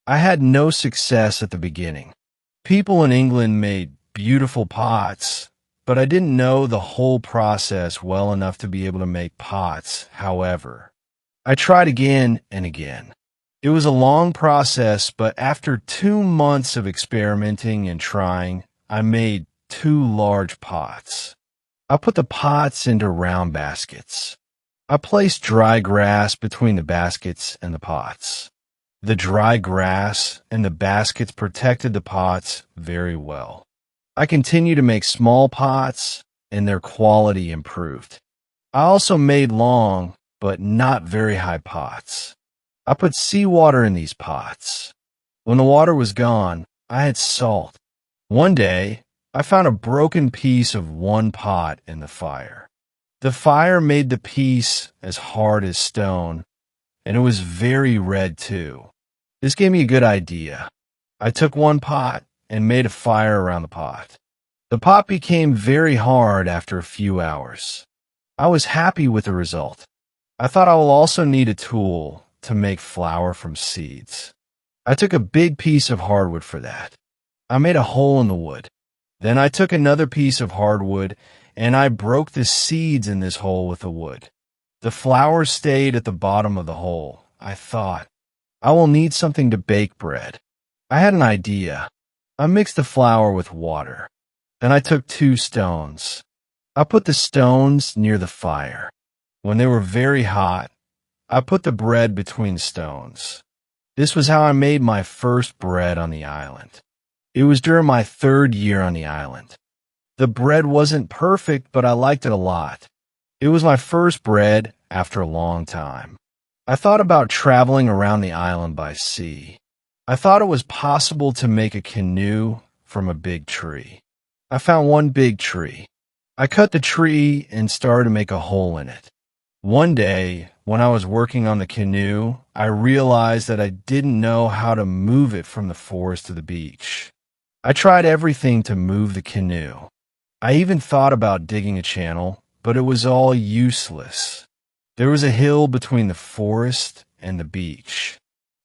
Speaker 1: I had no success at the beginning. People in England made beautiful pots, but I didn't know the whole process well enough to be able to make pots. However, I tried again and again. It was a long process, but after 2 months of experimenting and trying, I made 2 large pots. I put the pots into round baskets. I placed dry grass between the baskets and the pots. The dry grass and the baskets protected the pots very well. I continued to make small pots, and their quality improved. I also made long, but not very high pots. I put seawater in these pots. When the water was gone, I had salt. One day, I found a broken piece of one pot in the fire. The fire made the piece as hard as stone, and it was very red too. This gave me a good idea. I took one pot and made a fire around the pot. The pot became very hard after a few hours. I was happy with the result. I thought I will also need a tool to make flour from seeds. I took a big piece of hardwood for that. I made a hole in the wood. Then I took another piece of hardwood and I broke the seeds in this hole with the wood. The flour stayed at the bottom of the hole. I thought, I will need something to bake bread. I had an idea. I mixed the flour with water. Then I took 2 stones. I put the stones near the fire. When they were very hot, I put the bread between stones. This was how I made my first bread on the island. It was during my 3rd year on the island. The bread wasn't perfect, but I liked it a lot. It was my first bread after a long time. I thought about traveling around the island by sea. I thought it was possible to make a canoe from a big tree. I found one big tree. I cut the tree and started to make a hole in it. One day, when I was working on the canoe, I realized that I didn't know how to move it from the forest to the beach. I tried everything to move the canoe. I even thought about digging a channel, but it was all useless. There was a hill between the forest and the beach.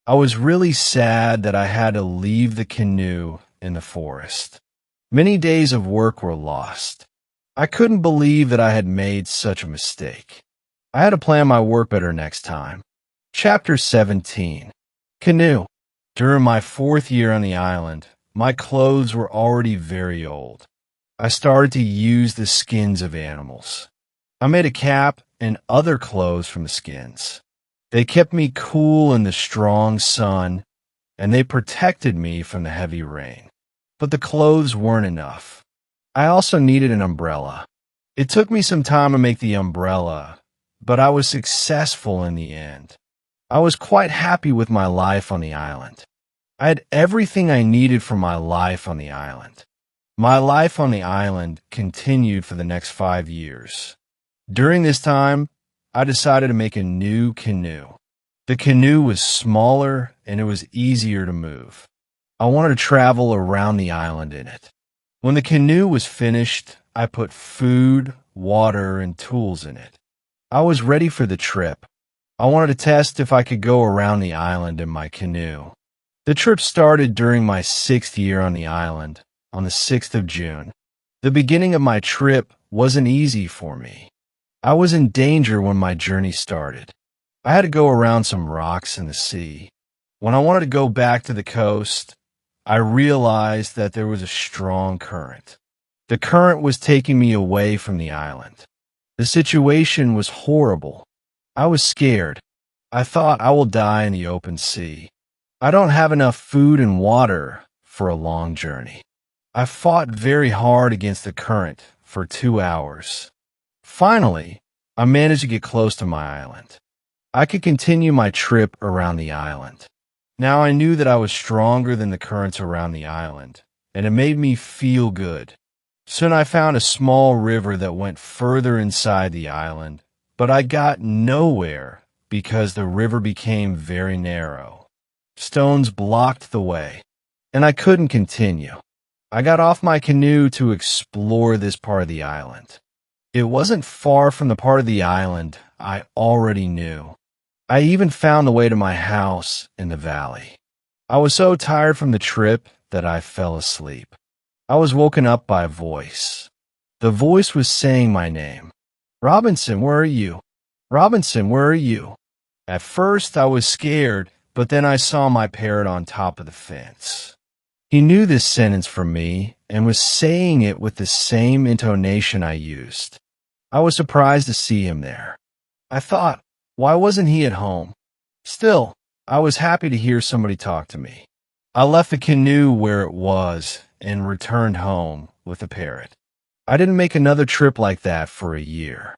Speaker 1: I was really sad that I had to leave the canoe in the forest. Many days of work were lost. I couldn't believe that I had made such a mistake. I had to plan my work better next time. Chapter 17. Canoe. During my 4th year on the island, my clothes were already very old. I started to use the skins of animals. I made a cap and other clothes from the skins. They kept me cool in the strong sun, and they protected me from the heavy rain. But the clothes weren't enough. I also needed an umbrella. It took me some time to make the umbrella, but I was successful in the end. I was quite happy with my life on the island. I had everything I needed for my life on the island. My life on the island continued for the next 5 years. During this time, I decided to make a new canoe. The canoe was smaller and it was easier to move. I wanted to travel around the island in it. When the canoe was finished, I put food, water, and tools in it. I was ready for the trip. I wanted to test if I could go around the island in my canoe. The trip started during my 6th year on the island, on the 6th of June. The beginning of my trip wasn't easy for me. I was in danger when my journey started. I had to go around some rocks in the sea. When I wanted to go back to the coast, I realized that there was a strong current. The current was taking me away from the island. The situation was horrible. I was scared. I thought I will die in the open sea. I don't have enough food and water for a long journey. I fought very hard against the current for 2 hours. Finally, I managed to get close to my island. I could continue my trip around the island. Now I knew that I was stronger than the currents around the island, and it made me feel good. Soon I found a small river that went further inside the island, but I got nowhere because the river became very narrow. Stones blocked the way, and I couldn't continue. I got off my canoe to explore this part of the island. It wasn't far from the part of the island I already knew. I even found the way to my house in the valley. I was so tired from the trip that I fell asleep. I was woken up by a voice. The voice was saying my name. Robinson, where are you? Robinson, where are you? At first, I was scared, but then I saw my parrot on top of the fence. He knew this sentence from me and was saying it with the same intonation I used. I was surprised to see him there. I thought, why wasn't he at home? Still, I was happy to hear somebody talk to me. I left the canoe where it was and returned home with the parrot. I didn't make another trip like that for a year.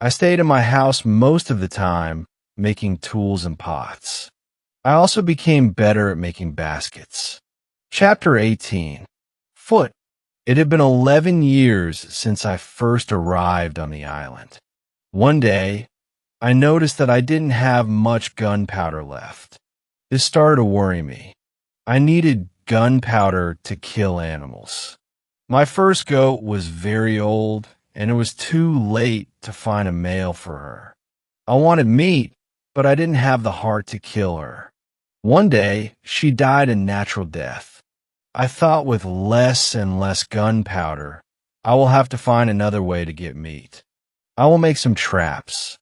Speaker 1: I stayed in my house most of the time, making tools and pots. I also became better at making baskets. Chapter 18. Foot. It had been 11 years since I first arrived on the island. One day, I noticed that I didn't have much gunpowder left. This started to worry me. I needed gunpowder to kill animals. My first goat was very old, and it was too late to find a male for her. I wanted meat, but I didn't have the heart to kill her. One day, she died a natural death. I thought with less and less gunpowder, I will have to find another way to get meat. I will make some traps.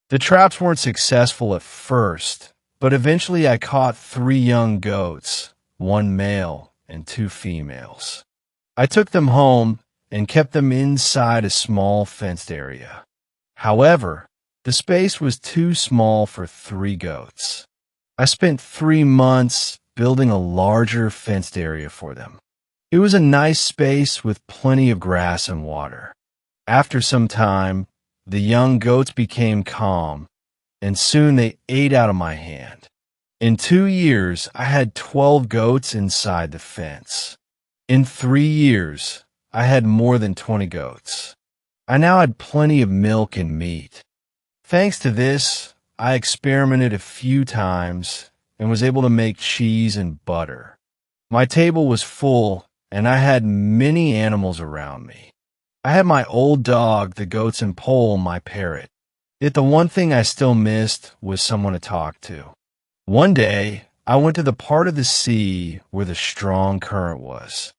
Speaker 1: The traps weren't successful at first, but eventually I caught 3 young goats, 1 male and 2 females. I took them home and kept them inside a small fenced area. However, the space was too small for 3 goats. I spent 3 months building a larger fenced area for them. It was a nice space with plenty of grass and water. After some time, the young goats became calm, and soon they ate out of my hand. In 2 years, I had 12 goats inside the fence. In 3 years, I had more than 20 goats. I now had plenty of milk and meat. Thanks to this, I experimented a few times and was able to make cheese and butter. My table was full, and I had many animals around me. I had my old dog, the goats, and Pole, my parrot. Yet the one thing I still missed was someone to talk to. One day, I went to the part of the sea where the strong current was.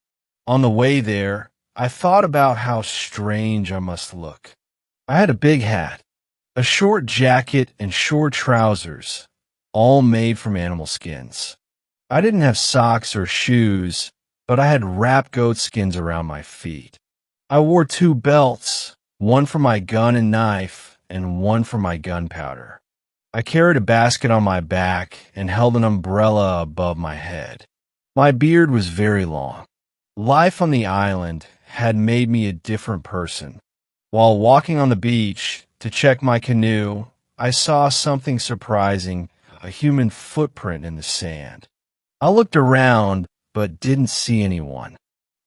Speaker 1: On the way there, I thought about how strange I must look. I had a big hat, a short jacket, and short trousers, all made from animal skins. I didn't have socks or shoes, but I had wrapped goat skins around my feet. I wore 2 belts, one for my gun and knife, and one for my gunpowder. I carried a basket on my back and held an umbrella above my head. My beard was very long. Life on the island had made me a different person. While walking on the beach to check my canoe, I saw something surprising, a human footprint in the sand. I looked around, but didn't see anyone.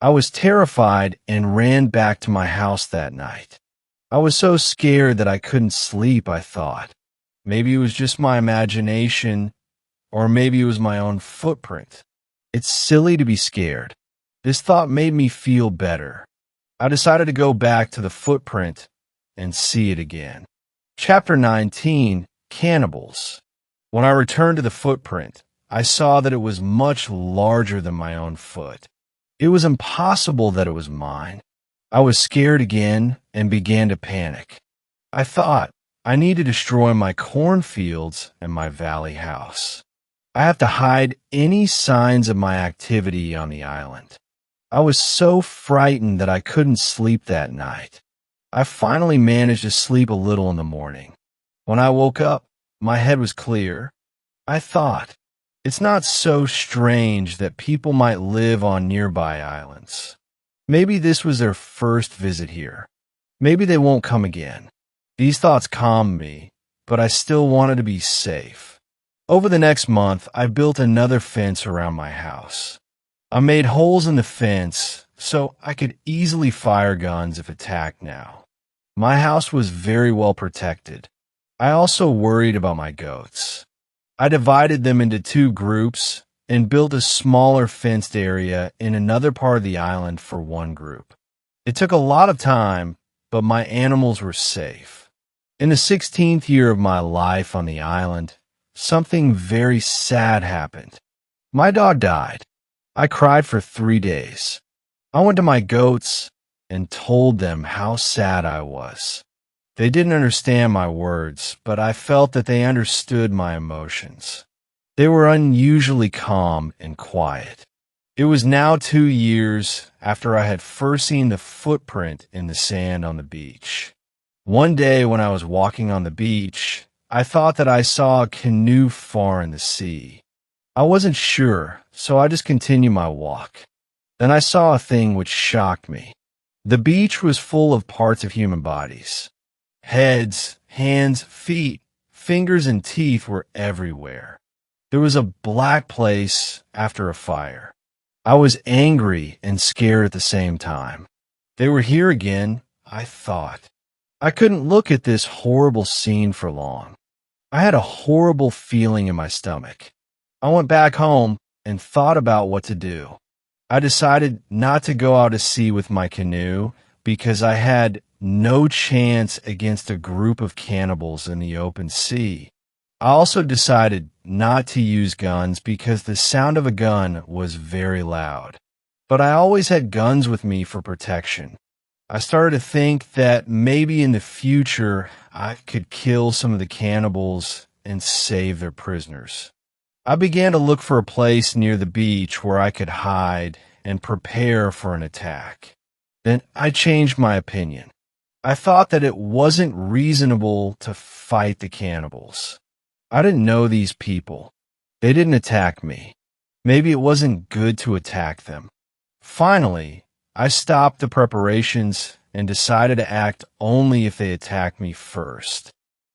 Speaker 1: I was terrified and ran back to my house that night. I was so scared that I couldn't sleep, I thought. Maybe it was just my imagination, or maybe it was my own footprint. It's silly to be scared. This thought made me feel better. I decided to go back to the footprint and see it again. Chapter 19, Cannibals. When I returned to the footprint, I saw that it was much larger than my own foot. It was impossible that it was mine. I was scared again and began to panic. I thought, I need to destroy my cornfields and my valley house. I have to hide any signs of my activity on the island. I was so frightened that I couldn't sleep that night. I finally managed to sleep a little in the morning. When I woke up, my head was clear. I thought, it's not so strange that people might live on nearby islands. Maybe this was their first visit here. Maybe they won't come again. These thoughts calmed me, but I still wanted to be safe. Over the next month, I built another fence around my house. I made holes in the fence so I could easily fire guns if attacked now. My house was very well protected. I also worried about my goats. I divided them into 2 groups and built a smaller fenced area in another part of the island for one group. It took a lot of time, but my animals were safe. In the 16th year of my life on the island, something very sad happened. My dog died. I cried for 3 days. I went to my goats and told them how sad I was. They didn't understand my words, but I felt that they understood my emotions. They were unusually calm and quiet. It was now 2 years after I had first seen the footprint in the sand on the beach. One day when I was walking on the beach, I thought that I saw a canoe far in the sea. I wasn't sure, so I just continued my walk. Then I saw a thing which shocked me. The beach was full of parts of human bodies. Heads, hands, feet, fingers, and teeth were everywhere. There was a black place after a fire. I was angry and scared at the same time. They were here again, I thought. I couldn't look at this horrible scene for long. I had a horrible feeling in my stomach. I went back home and thought about what to do. I decided not to go out to sea with my canoe because I had no chance against a group of cannibals in the open sea. I also decided not to use guns because the sound of a gun was very loud. But I always had guns with me for protection. I started to think that maybe in the future I could kill some of the cannibals and save their prisoners. I began to look for a place near the beach where I could hide and prepare for an attack. Then I changed my opinion. I thought that it wasn't reasonable to fight the cannibals. I didn't know these people. They didn't attack me. Maybe it wasn't good to attack them. Finally, I stopped the preparations and decided to act only if they attacked me first.